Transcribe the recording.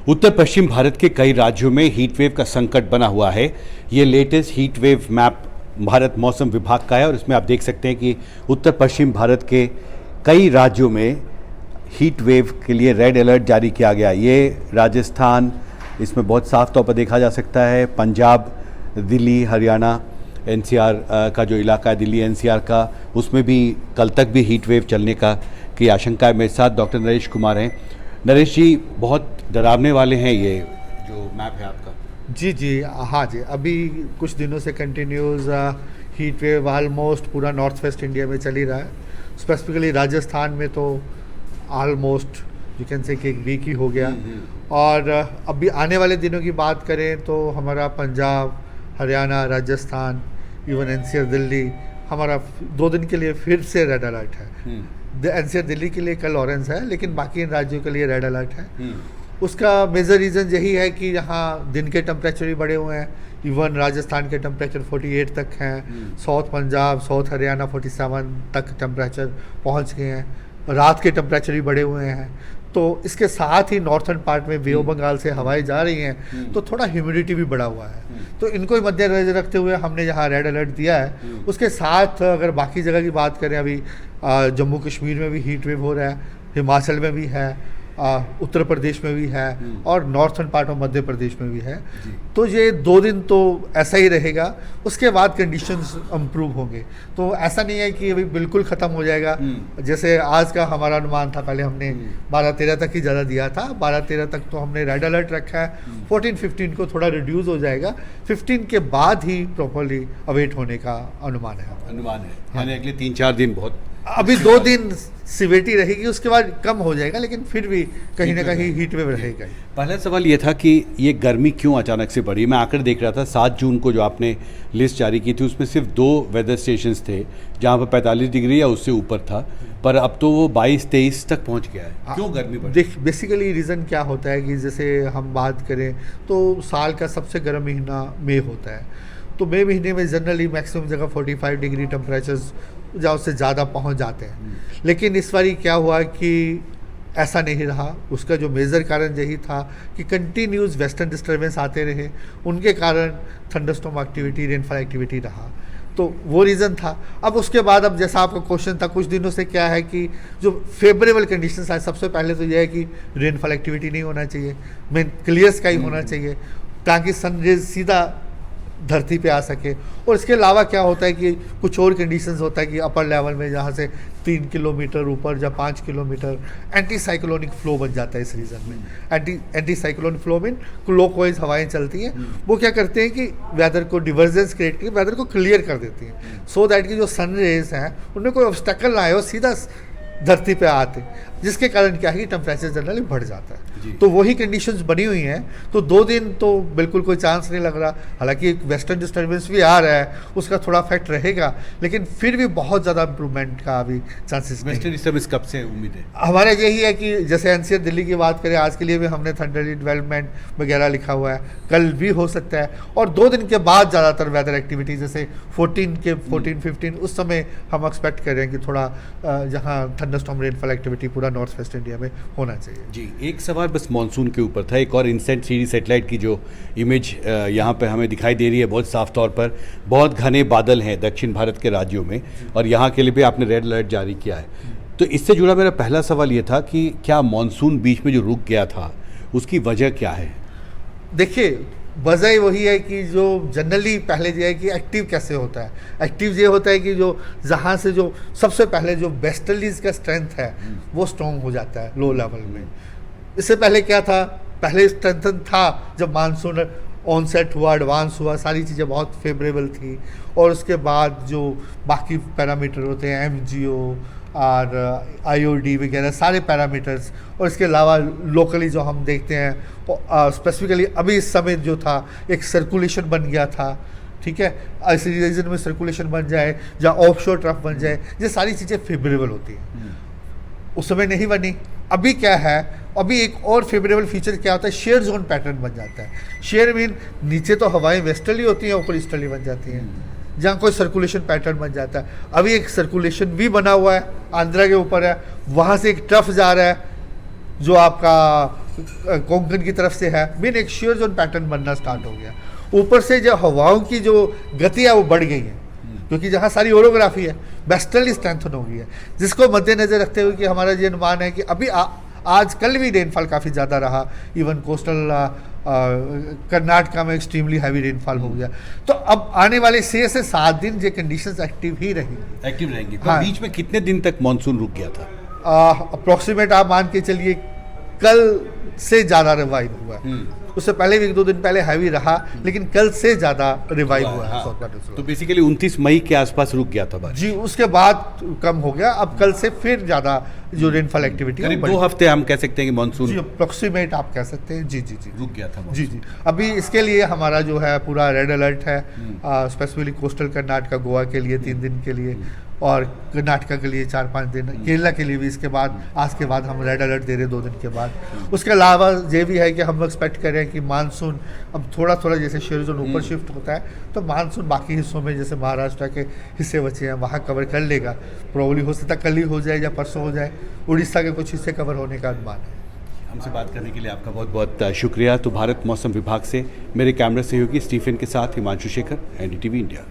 उत्तर पश्चिम भारत के कई राज्यों में हीट वेव का संकट बना हुआ है। ये latest heat wave map Bharat मौसम विभाग का है और इसमें आप देख सकते हैं कि उत्तर पश्चिम भारत के कई राज्यों में हीट वेव के लिए रेड अलर्ट जारी किया गया। ये राजस्थान, इसमें बहुत साफ तौर पर देखा जा सकता है, पंजाब, दिल्ली, हरियाणा, एनसीआर का जो इलाका है दिल्ली एनसीआर का, उसमें भी कल तक भी हीट वेव चलने की आशंका है। मेरे साथ डॉक्टर नरेश कुमार हैं। नरेश जी, बहुत डरावने वाले हैं ये जो मैप है आपका। जी हाँ जी, अभी कुछ दिनों से कंटिन्यूस हीट वेव ऑलमोस्ट पूरा नॉर्थ वेस्ट इंडिया में चल ही रहा है। स्पेसिफिकली राजस्थान में तो ऑलमोस्ट यू कैन से कि एक वीक ही हो गया। और अभी आने वाले दिनों की बात करें तो हमारा पंजाब, हरियाणा, राजस्थान, इवन एनसीआर दिल्ली, हमारा 2 दिन के लिए फिर से रेड अलर्ट है। एनसीआर दिल्ली के लिए कल ऑरेंज है, लेकिन बाकी इन राज्यों के लिए रेड अलर्ट है। उसका मेजर रीज़न यही है कि यहाँ दिन के टेम्परेचर भी बढ़े हुए हैं। इवन राजस्थान के टेम्परेचर 48 तक हैं, साउथ पंजाब, साउथ हरियाणा 47 तक टेम्परेचर पहुँच गए हैं। रात के टेम्परेचर भी बढ़े हुए हैं। तो इसके साथ ही नॉर्थन पार्ट में बे ऑफ बंगाल से हवाएं जा रही हैं, तो थोड़ा ह्यूमिडिटी भी बढ़ा हुआ है। तो इनको ही मद्देनजर रखते हुए हमने यहाँ रेड अलर्ट दिया है। उसके साथ अगर बाकी जगह की बात करें, अभी जम्मू कश्मीर में भी हीट वेव हो रहा है, हिमाचल में भी है, उत्तर प्रदेश में भी है और northern part of Madhya Pradesh में भी है। तो ये 2 दिन तो ऐसा ही रहेगा। उसके बाद कंडीशंस इम्प्रूव होंगे। तो ऐसा नहीं है कि अभी बिल्कुल ख़त्म हो जाएगा। जैसे आज का हमारा अनुमान था, पहले हमने 12-13 तक ही ज़्यादा दिया था। 12-13 तक तो हमने रेड अलर्ट रखा है। 14-15 को थोड़ा रिड्यूस हो जाएगा। 15 के बाद ही प्रॉपरली अवेट होने का अनुमान है। यानी अगले 3-4 दिन बहुत, अभी 2 दिन सिवियरिटी रहेगी, उसके बाद कम हो जाएगा, लेकिन फिर भी कहीं ना कहीं हीट वेव रहेगा। पहला सवाल ये था कि ये गर्मी क्यों अचानक से बढ़ी। मैं आकर देख रहा था 7 जून को जो आपने लिस्ट जारी की थी उसमें सिर्फ 2 वेदर स्टेशंस थे जहाँ पर 45 डिग्री या उससे ऊपर था, पर अब तो वो 22-23 तक पहुँच गया है। क्यों गर्मी बढ़ी? देख, बेसिकली रीज़न क्या होता है कि जैसे हम बात करें तो साल का सबसे गर्म महीना मई होता है। तो मई महीने में जनरली मैक्सिमम जगह 45 डिग्री टेम्परेचर्स जहाँ उससे ज़्यादा पहुँच जाते हैं। लेकिन इस बारी क्या हुआ कि ऐसा नहीं रहा। उसका जो मेजर कारण यही था कि कंटिन्यूस वेस्टर्न डिस्टर्बेंस आते रहे, उनके कारण थंडरस्टॉर्म एक्टिविटी, रेनफॉल एक्टिविटी रहा। तो वो रीज़न था। अब उसके बाद, अब जैसा आपका क्वेश्चन था, कुछ दिनों से क्या है कि जो फेवरेबल कंडीशंस आए, सबसे पहले तो यह है कि रेनफॉल एक्टिविटी नहीं होना चाहिए, मेन क्लियर स्काई होना चाहिए ताकि सनरेज सीधा धरती पे आ सके। और इसके अलावा क्या होता है कि कुछ और कंडीशंस होता है कि अपर लेवल में जहाँ से 3 किलोमीटर ऊपर या 5 किलोमीटर एंटी साइक्लोनिक फ्लो बन जाता है। इस रीजन में एंटी साइक्लोनिक फ्लो में क्लॉकवाइज हवाएं चलती हैं। वो क्या करते हैं कि वेदर को डिवर्जेंस क्रिएट करके वेदर को क्लियर कर देती हैं, सो दैट कि जो सन रेज हैं उनमें कोई ऑब्स्टेकल ना आए और सीधा धरती पे आते, जिसके कारण क्या है कि टेम्परेचर जनरली बढ़ जाता है। तो वही कंडीशंस बनी हुई हैं। तो 2 दिन तो बिल्कुल कोई चांस नहीं लग रहा। हालांकि एक वेस्टर्न डिस्टर्बेंस भी आ रहा है, उसका थोड़ा इफेक्ट रहेगा, लेकिन फिर भी बहुत ज़्यादा इंप्रूवमेंट का अभी चांसेस नहीं। वेस्टर्न डिस्टर्बेंस कब से उम्मीद है? हमारा यही है कि जैसे एनसीआर दिल्ली की बात करें, आज के लिए भी हमने थंडरली डेवलपमेंट वगैरह लिखा हुआ है, कल भी हो सकता है। और 2 दिन के बाद ज़्यादातर वेदर एक्टिविटी जैसे 14-15 उस समय हम एक्सपेक्ट कर रहे हैं कि थोड़ा जहाँ थंडरस्टॉर्म रेनफॉल एक्टिविटी पूरा नॉर्थ वेस्ट इंडिया में होना चाहिए। जी, एक सवाल बस मॉनसून के ऊपर था। एक और इनसेट सीडी सैटेलाइट की जो इमेज यहाँ पे हमें दिखाई दे रही है बहुत साफ तौर पर, बहुत घने बादल हैं दक्षिण भारत के राज्यों में और यहाँ के लिए भी आपने रेड अलर्ट जारी किया है। तो इससे जुड़ा मेरा पहला सवाल ये था कि क्या मॉनसून बीच में जो रुक गया था उसकी वजह क्या है? देखिए, वजह वही है कि जो जनरली पहले ये है कि एक्टिव कैसे होता है। एक्टिव ये होता है कि जो जहाँ से जो सबसे पहले जो वेस्टर्लीज का स्ट्रेंथ है वो स्ट्रॉन्ग हो जाता है लो लेवल में। इससे पहले क्या था, पहले स्ट्रेंथन था जब मानसून ऑनसेट हुआ, एडवांस हुआ, सारी चीज़ें बहुत फेवरेबल थी। और उसके बाद जो बाकी पैरामीटर होते हैं, MGO और IOD वगैरह सारे पैरामीटर्स, और इसके अलावा लोकली जो हम देखते हैं स्पेसिफिकली अभी इस समय जो था एक सर्कुलेशन बन गया था। ठीक है, ऐसे रीजन में सर्कुलेशन बन जाए या ऑफशोर ट्रफ बन जाए, ये सारी चीज़ें फेवरेबल होती हैं। उस समय नहीं बनी। अभी क्या है, अभी एक और फेवरेबल फीचर क्या होता है, शेयर जोन पैटर्न बन जाता है। शेयर मीन नीचे तो हवाएं वेस्टर्ली होती हैं, ऊपर ईस्टर्ली बन जाती हैं, जहाँ कोई सर्कुलेशन पैटर्न बन जाता है। अभी एक सर्कुलेशन भी बना हुआ है, आंध्रा के ऊपर है, वहाँ से एक ट्रफ जा रहा है जो आपका कोंकण की तरफ से है, मेन एक शेयर जोन पैटर्न बनना स्टार्ट हो गया। ऊपर से जो हवाओं की जो गति है वो बढ़ गई है, क्योंकि जहाँ सारी ओरोग्राफी है वेस्टर्नली स्ट्रेंथन हो गई है, जिसको मद्देनजर रखते हुए कि हमारा ये अनुमान है कि अभी आज कल भी रेनफॉल काफ़ी ज़्यादा रहा, इवन कोस्टल कर्नाटका में एक्सट्रीमली हैवी रेनफॉल हो गया। तो अब आने वाले 6 से 7 दिन ये कंडीशंस एक्टिव ही रहेंगी। एक्टिव रहेंगी। तो हाँ। बीच में कितने दिन तक मानसून रुक गया था? अप्रोक्सीमेट आप मान के चलिए कल से ज़्यादा रिवाइव हुआ है। उससे पहले भी 1-2 दिन पहले हैवी रहा, लेकिन कल से ज़्यादा रिवाइव हुआ है हाँ। South peninsula. तो बेसिकली 29 मई के आसपास रुक गया था बारिश। जी, उसके बाद कम हो गया। अब कल से फिर ज़्यादा जो रेनफॉल एक्टिविटी करीब 2 हफ्ते हम कह सकते हैं कि जी, मानसून अप्रोक्सीमेट आप कह सकते हैं। जी जी जी रुक गया था। जी जी। अभी इसके लिए हमारा जो है पूरा रेड अलर्ट है, स्पेसिफिकली कोस्टल कर्नाटका, गोवा के लिए 3 दिन के लिए, और कर्नाटका के लिए 4-5 दिन, केरला के लिए भी इसके बाद, आज के बाद हम रेड अलर्ट दे रहे हैं 2 दिन के बाद। उसके अलावा ये भी है कि हम एक्सपेक्ट कर रहे हैं कि मानसून अब थोड़ा थोड़ा जैसे शेयर जोन ऊपर शिफ्ट होता है, तो मानसून बाकी हिस्सों में जैसे महाराष्ट्र के हिस्से बचे हैं वहाँ कवर कर लेगा। प्रॉब्ली हो सकता है कल ही हो जाए या परसों हो जाए। उड़ीसा के कुछ हिस्से कवर होने का अनुमान है। हमसे बात करने के लिए आपका बहुत बहुत शुक्रिया। तो भारत मौसम विभाग से मेरे कैमरा सहयोगी स्टीफन के साथ हिमांशु शेखर, NDTV इंडिया।